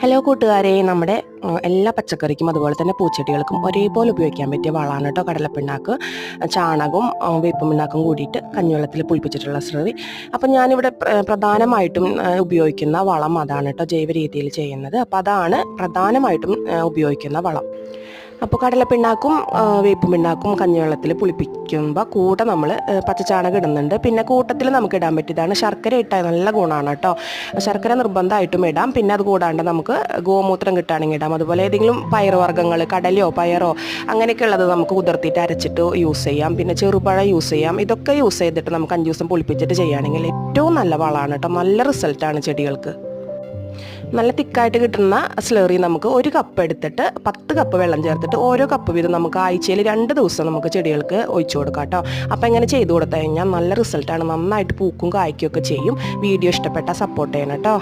Hello കൂട്ടുകാരെ, നമ്മുടെ എല്ലാ പച്ചക്കറിക്കും അതുപോലെ തന്നെ പൂച്ചെടികൾക്കും ഒരേപോലെ ഉപയോഗിക്കാൻ പറ്റിയ വളമാണ് കേട്ടോ കടലപ്പിണ്ണാക്ക്. ചാണകവും വേപ്പും പിണ്ണാക്കും കൂടിയിട്ട് കഞ്ഞിവെള്ളത്തിൽ പുളിപ്പിച്ചിട്ടുള്ള സ്രവി. അപ്പം ഞാനിവിടെ പ്രധാനമായിട്ടും ഉപയോഗിക്കുന്ന വളം അതാണ് കേട്ടോ, ജൈവ രീതിയിൽ ചെയ്യുന്നത്. അപ്പോൾ അതാണ് പ്രധാനമായിട്ടും ഉപയോഗിക്കുന്ന വളം. അപ്പോൾ കടലപ്പിണ്ണാക്കും വേപ്പും പിണ്ണാക്കും കഞ്ഞിവെള്ളത്തിൽ പുളിപ്പിക്കുമ്പോൾ കൂടെ നമ്മൾ പച്ചച്ചാണകം ഇടുന്നുണ്ട്. പിന്നെ കൂട്ടത്തിൽ നമുക്ക് ഇടാൻ പറ്റിയതാണ് ശർക്കര ഇട്ടാൽ നല്ല ഗുണമാണ് കേട്ടോ. ശർക്കര നിർബന്ധമായിട്ടും ഇടാം. പിന്നെ അത് കൂടാണ്ട് നമുക്ക് ഗോമൂത്രം കിട്ടുകയാണെങ്കിൽ ഇടാം. അതുപോലെ ഏതെങ്കിലും പയറുവർഗ്ഗങ്ങൾ, കടലയോ പയറോ അങ്ങനെയൊക്കെ ഉള്ളത് നമുക്ക് കുതിർത്തിയിട്ട് അരച്ചിട്ട് യൂസ് ചെയ്യാം. പിന്നെ ചെറുപഴം യൂസ് ചെയ്യാം. ഇതൊക്കെ യൂസ് ചെയ്തിട്ട് നമുക്ക് 5 ദിവസം പുളിപ്പിച്ചിട്ട് ചെയ്യുകയാണെങ്കിൽ ഏറ്റവും നല്ല വളമാണ് കേട്ടോ. നല്ല റിസൾട്ടാണ് ചെടികൾക്ക്. നല്ല തിക്കായിട്ട് കിട്ടുന്ന സ്ലറി നമുക്ക് 1 കപ്പ് എടുത്തിട്ട് 10 കപ്പ് വെള്ളം ചേർത്തിട്ട് ഓരോ കപ്പ് വീതം നമുക്ക് ആഴ്ചയിൽ 2 ദിവസം നമുക്ക് ചെടികൾക്ക് ഒഴിച്ചു കൊടുക്കാം കേട്ടോ. അപ്പോൾ ഇങ്ങനെ ചെയ്തു കൊടുത്തു കഴിഞ്ഞാൽ നല്ല റിസൾട്ടാണ്. നന്നായിട്ട് പൂക്കും കായ്ക്കുകയൊക്കെ ചെയ്യും. വീഡിയോ ഇഷ്ടപ്പെട്ടാൽ സപ്പോർട്ട് ചെയ്യണം കേട്ടോ.